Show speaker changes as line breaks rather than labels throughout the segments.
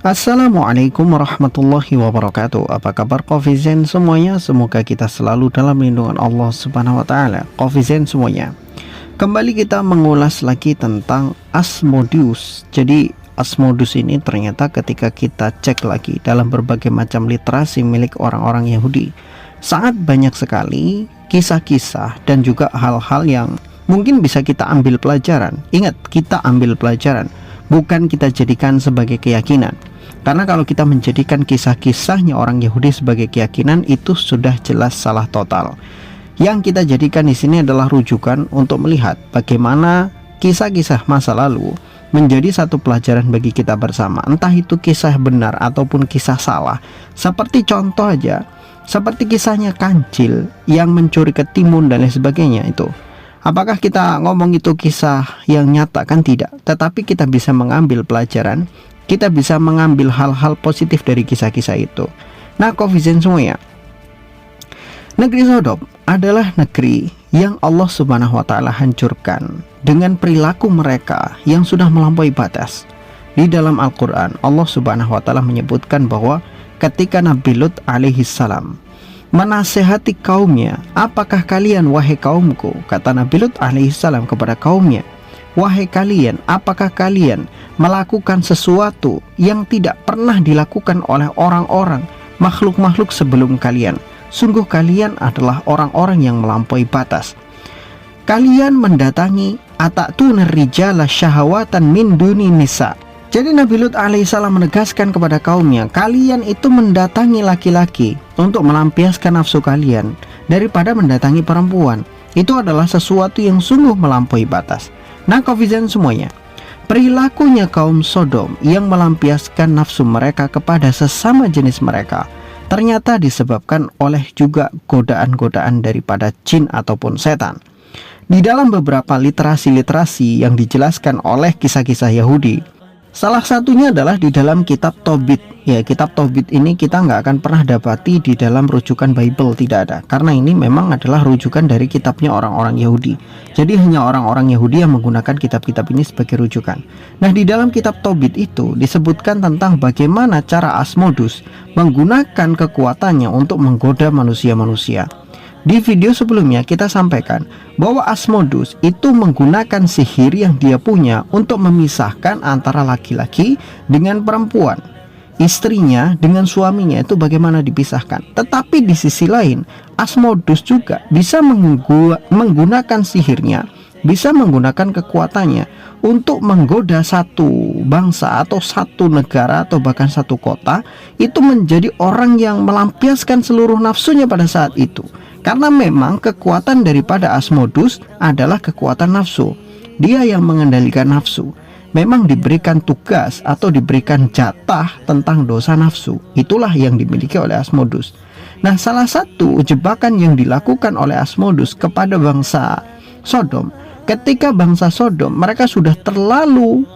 Assalamualaikum warahmatullahi wabarakatuh. Apa kabar Kofizen semuanya? Semoga kita selalu dalam lindungan Allah Subhanahu wa taala. Kofizen semuanya, kembali kita mengulas lagi tentang Asmodeus. Jadi Asmodeus ini ternyata ketika kita cek lagi dalam berbagai macam literasi milik orang-orang Yahudi, sangat banyak sekali kisah-kisah dan juga hal-hal yang mungkin bisa kita ambil pelajaran. Ingat, kita ambil pelajaran, bukan kita jadikan sebagai keyakinan. Karena kalau kita menjadikan kisah-kisahnya orang Yahudi sebagai keyakinan, itu sudah jelas salah total. Yang kita jadikan di sini adalah rujukan untuk melihat bagaimana kisah-kisah masa lalu menjadi satu pelajaran bagi kita bersama. Entah itu kisah benar ataupun kisah salah. Seperti contoh aja, seperti kisahnya kancil yang mencuri ketimun dan lain sebagainya itu. Apakah kita ngomong itu kisah yang nyata? Kan tidak. Tetapi kita bisa mengambil pelajaran, kita bisa mengambil hal-hal positif dari kisah-kisah itu. Nah, Kofizen semuanya, negeri Sodom adalah negeri yang Allah Subhanahu wa taala hancurkan dengan perilaku mereka yang sudah melampaui batas. Di dalam Al-Qur'an, Allah Subhanahu wa taala menyebutkan bahwa ketika Nabi Lut alaihi salam menasehati kaumnya, "Apakah kalian wahai kaumku?" Kata Nabi Lut alaihissalam kepada kaumnya, "Wahai kalian, apakah kalian melakukan sesuatu yang tidak pernah dilakukan oleh orang-orang makhluk-makhluk sebelum kalian? Sungguh kalian adalah orang-orang yang melampaui batas. Kalian mendatangi atatuna rijala syahwatan min duni nisa." Jadi Nabi Lut alaihissalam menegaskan kepada kaumnya, kalian itu mendatangi laki-laki untuk melampiaskan nafsu kalian daripada mendatangi perempuan. Itu adalah sesuatu yang sungguh melampaui batas. Nah, Kofizen semuanya, perilakunya kaum Sodom yang melampiaskan nafsu mereka kepada sesama jenis mereka ternyata disebabkan oleh juga godaan-godaan daripada jin ataupun setan. Di dalam beberapa literasi-literasi yang dijelaskan oleh kisah-kisah Yahudi, salah satunya adalah di dalam kitab Tobit. Ya, kitab Tobit ini kita nggak akan pernah dapati di dalam rujukan Bible, tidak ada. Karena ini memang adalah rujukan dari kitabnya orang-orang Yahudi. Jadi hanya orang-orang Yahudi yang menggunakan kitab-kitab ini sebagai rujukan. Nah, di dalam kitab Tobit itu disebutkan tentang bagaimana cara Asmodeus menggunakan kekuatannya untuk menggoda manusia-manusia. Di video sebelumnya kita sampaikan bahwa Asmodeus itu menggunakan sihir yang dia punya untuk memisahkan antara laki-laki dengan perempuan, istrinya dengan suaminya itu bagaimana dipisahkan. Tetapi di sisi lain, Asmodeus juga bisa menggunakan sihirnya, bisa menggunakan kekuatannya untuk menggoda satu bangsa atau satu negara atau bahkan satu kota itu menjadi orang yang melampiaskan seluruh nafsunya pada saat itu. Karena memang kekuatan daripada Asmodeus adalah kekuatan nafsu. Dia yang mengendalikan nafsu. Memang diberikan tugas atau diberikan jatah tentang dosa nafsu. Itulah yang dimiliki oleh Asmodeus. Nah, salah satu jebakan yang dilakukan oleh Asmodeus kepada bangsa Sodom, ketika bangsa Sodom mereka sudah terlalu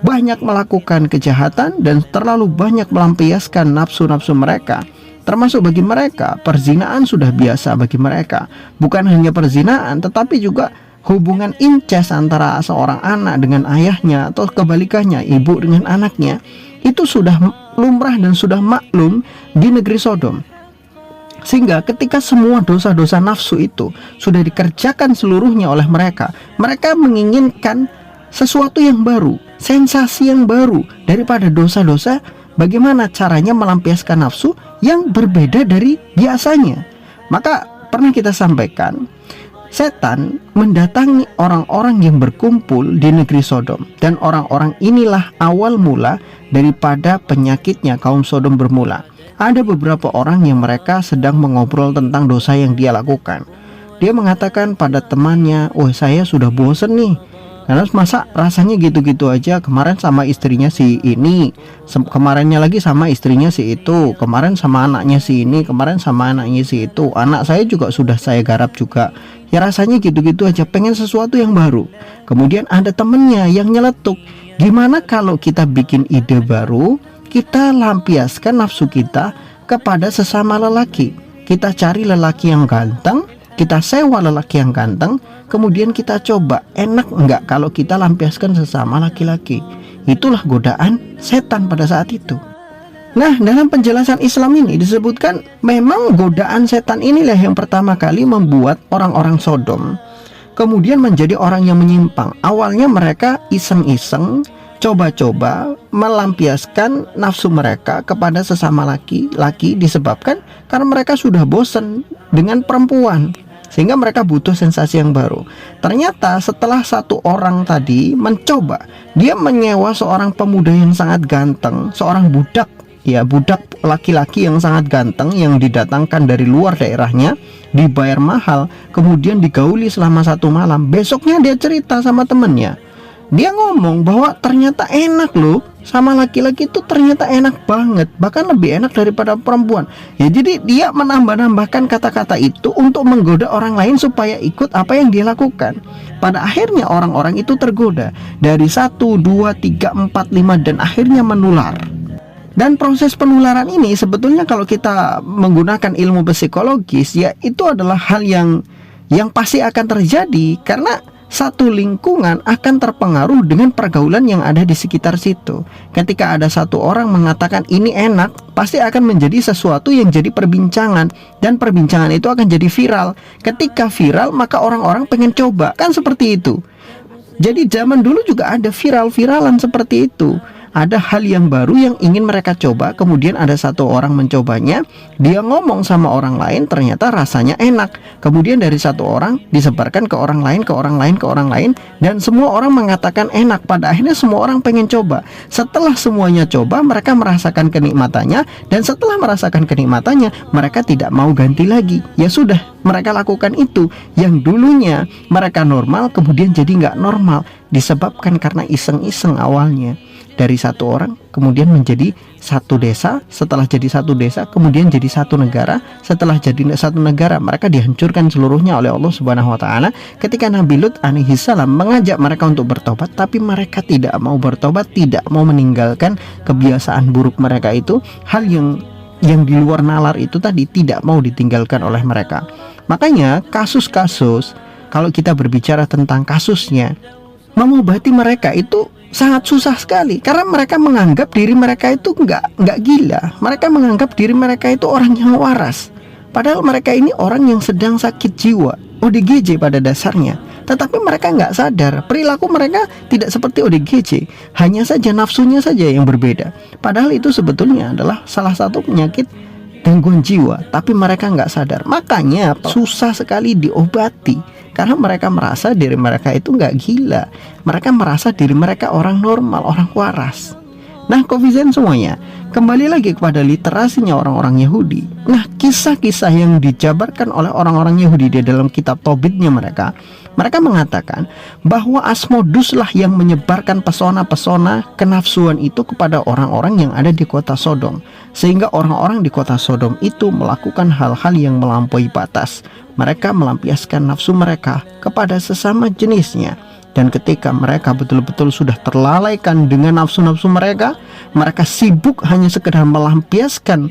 banyak melakukan kejahatan dan terlalu banyak melampiaskan nafsu-nafsu mereka. Termasuk bagi mereka, perzinaan sudah biasa bagi mereka. Bukan hanya perzinaan, tetapi juga hubungan incest antara seorang anak dengan ayahnya atau kebalikannya, ibu dengan anaknya. Itu sudah lumrah dan sudah maklum di negeri Sodom. Sehingga ketika semua dosa-dosa nafsu itu sudah dikerjakan seluruhnya oleh mereka, mereka menginginkan sesuatu yang baru, sensasi yang baru daripada dosa-dosa. Bagaimana caranya melampiaskan nafsu yang berbeda dari biasanya? Maka pernah kita sampaikan, setan mendatangi orang-orang yang berkumpul di negeri Sodom. Dan orang-orang inilah awal mula daripada penyakitnya kaum Sodom bermula. Ada beberapa orang yang mereka sedang mengobrol tentang dosa yang dia lakukan. Dia mengatakan pada temannya, "Oh, saya sudah bosen nih. Karena masa rasanya gitu-gitu aja. Kemarin sama istrinya si ini, kemarinnya lagi sama istrinya si itu, kemarin sama anaknya si ini, kemarin sama anaknya si itu. Anak saya juga sudah saya garap juga. Ya rasanya gitu-gitu aja, pengen sesuatu yang baru." Kemudian ada temennya yang nyeletuk, "Gimana kalau kita bikin ide baru, kita lampiaskan nafsu kita kepada sesama lelaki. Kita cari lelaki yang ganteng, kita sewa lelaki yang ganteng, kemudian kita coba enak enggak kalau kita lampiaskan sesama laki-laki." Itulah godaan setan pada saat itu. Nah, dalam penjelasan Islam ini disebutkan memang godaan setan inilah yang pertama kali membuat orang-orang Sodom kemudian menjadi orang yang menyimpang. Awalnya mereka iseng-iseng, coba-coba melampiaskan nafsu mereka kepada sesama laki-laki disebabkan karena mereka sudah bosan dengan perempuan, sehingga mereka butuh sensasi yang baru. Ternyata setelah satu orang tadi mencoba, dia menyewa seorang pemuda yang sangat ganteng, seorang budak, ya budak laki-laki yang sangat ganteng yang didatangkan dari luar daerahnya, dibayar mahal, kemudian digauli selama satu malam. Besoknya dia cerita sama temennya, dia ngomong bahwa ternyata enak loh, sama laki-laki itu ternyata enak banget, bahkan lebih enak daripada perempuan. Ya, jadi dia menambah-nambahkan kata-kata itu untuk menggoda orang lain supaya ikut apa yang dia lakukan. Pada akhirnya orang-orang itu tergoda dari 1, 2, 3, 4, 5 dan akhirnya menular. Dan proses penularan ini sebetulnya kalau kita menggunakan ilmu psikologis, ya itu adalah hal yang pasti akan terjadi karena satu lingkungan akan terpengaruh dengan pergaulan yang ada di sekitar situ. Ketika ada satu orang mengatakan ini enak, pasti akan menjadi sesuatu yang jadi perbincangan, dan perbincangan itu akan jadi viral. Ketika viral, maka orang-orang pengen coba, kan seperti itu. Jadi zaman dulu juga ada viral-viralan seperti itu. Ada hal yang baru yang ingin mereka coba, kemudian ada satu orang mencobanya, dia ngomong sama orang lain, ternyata rasanya enak. Kemudian dari satu orang disebarkan ke orang lain, ke orang lain, ke orang lain, dan semua orang mengatakan enak. Pada akhirnya semua orang pengen coba. Setelah semuanya coba, mereka merasakan kenikmatannya, dan setelah merasakan kenikmatannya, mereka tidak mau ganti lagi. Ya sudah, mereka lakukan itu. Yang dulunya mereka normal, kemudian jadi nggak normal, disebabkan karena iseng-iseng awalnya. Dari satu orang kemudian menjadi satu desa, setelah jadi satu desa kemudian jadi satu negara, setelah jadi satu negara mereka dihancurkan seluruhnya oleh Allah Subhanahu wa taala. Ketika Nabi Lut alaihi salam mengajak mereka untuk bertobat, tapi mereka tidak mau bertobat, tidak mau meninggalkan kebiasaan buruk mereka itu. Hal yang di luar nalar itu tadi tidak mau ditinggalkan oleh mereka. Makanya kasus-kasus, kalau kita berbicara tentang kasusnya, mengobati mereka itu sangat susah sekali, karena mereka menganggap diri mereka itu nggak gila. Mereka menganggap diri mereka itu orang yang waras, padahal mereka ini orang yang sedang sakit jiwa, ODGJ pada dasarnya. Tetapi mereka nggak sadar, perilaku mereka tidak seperti ODGJ, hanya saja nafsunya saja yang berbeda. Padahal itu sebetulnya adalah salah satu penyakit gangguan jiwa, tapi mereka nggak sadar. Makanya susah sekali diobati, karena mereka merasa diri mereka itu nggak gila. Mereka merasa diri mereka orang normal, orang waras. Nah, Kofizen semuanya, kembali lagi kepada literasinya orang-orang Yahudi. Nah, kisah-kisah yang dijabarkan oleh orang-orang Yahudi di dalam kitab Tobitnya mereka mengatakan bahwa Asmoduslah yang menyebarkan pesona-pesona kenafsuan itu kepada orang-orang yang ada di kota Sodom, sehingga orang-orang di kota Sodom itu melakukan hal-hal yang melampaui batas. Mereka melampiaskan nafsu mereka kepada sesama jenisnya. Dan ketika mereka betul-betul sudah terlalaikan dengan nafsu-nafsu mereka, mereka sibuk hanya sekedar melampiaskan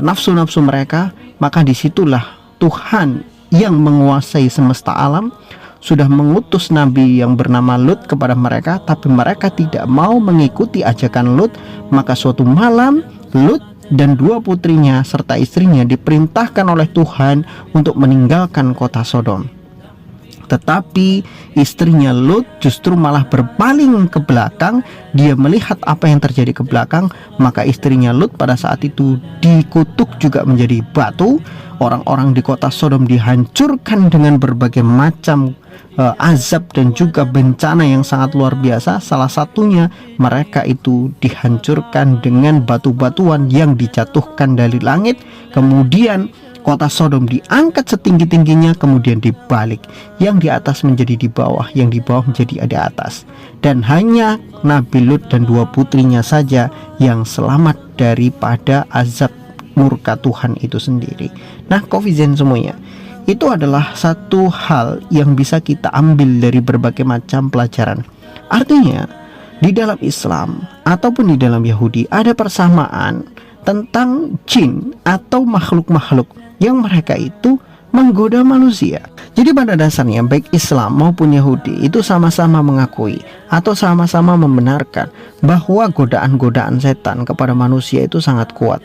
nafsu-nafsu mereka, maka disitulah Tuhan yang menguasai semesta alam sudah mengutus Nabi yang bernama Lut kepada mereka, tapi mereka tidak mau mengikuti ajakan Lut. Maka suatu malam Lut dan dua putrinya serta istrinya diperintahkan oleh Tuhan untuk meninggalkan kota Sodom. Tetapi istrinya Lut justru malah berpaling ke belakang. Dia melihat apa yang terjadi ke belakang. Maka istrinya Lut pada saat itu dikutuk juga menjadi batu. Orang-orang di kota Sodom dihancurkan dengan berbagai macam azab dan juga bencana yang sangat luar biasa. Salah satunya mereka itu dihancurkan dengan batu-batuan yang dijatuhkan dari langit. Kemudian kota Sodom diangkat setinggi-tingginya, kemudian dibalik. Yang di atas menjadi di bawah, yang di bawah menjadi di atas. Dan hanya Nabi Lut dan dua putrinya saja yang selamat daripada azab murka Tuhan itu sendiri. Nah, Kofizen semuanya, itu adalah satu hal yang bisa kita ambil dari berbagai macam pelajaran. Artinya, di dalam Islam ataupun di dalam Yahudi ada persamaan tentang jin atau makhluk-makhluk yang mereka itu menggoda manusia. Jadi Jadi pada dasarnya baik Islam maupun Yahudi itu sama-sama mengakui atau sama-sama membenarkan bahwa godaan-godaan setan kepada manusia itu sangat kuat.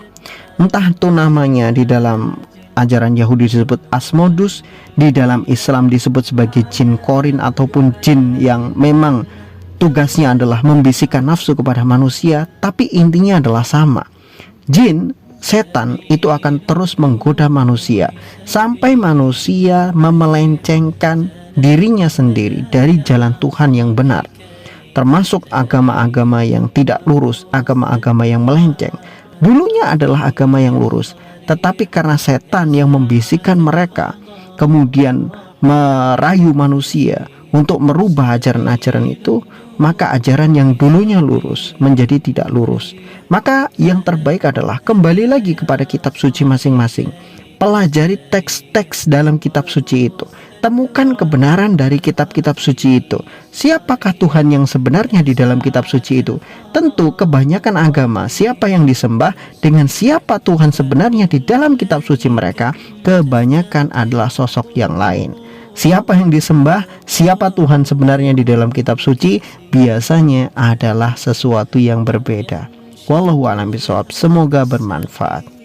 Entah itu namanya di dalam ajaran Yahudi disebut Asmodus, di dalam Islam disebut sebagai jin korin ataupun jin yang memang tugasnya adalah membisikkan nafsu kepada manusia, tapi intinya adalah sama. Jin, setan itu akan terus menggoda manusia sampai manusia memelencengkan dirinya sendiri dari jalan Tuhan yang benar, termasuk agama-agama yang tidak lurus, agama-agama yang melenceng. Dulunya adalah agama yang lurus, tetapi karena setan yang membisikkan mereka, kemudian merayu manusia untuk merubah ajaran-ajaran itu, maka ajaran yang dulunya lurus menjadi tidak lurus. Maka yang terbaik adalah kembali lagi kepada kitab suci masing-masing. Pelajari teks-teks dalam kitab suci itu. Temukan kebenaran dari kitab-kitab suci itu. Siapakah Tuhan yang sebenarnya di dalam kitab suci itu? Tentu kebanyakan agama, siapa yang disembah dengan siapa Tuhan sebenarnya di dalam kitab suci mereka, kebanyakan adalah sosok yang lain. Siapa yang disembah, siapa Tuhan sebenarnya di dalam kitab suci, biasanya adalah sesuatu yang berbeda. Wallahu a'lam bishawab. Semoga bermanfaat.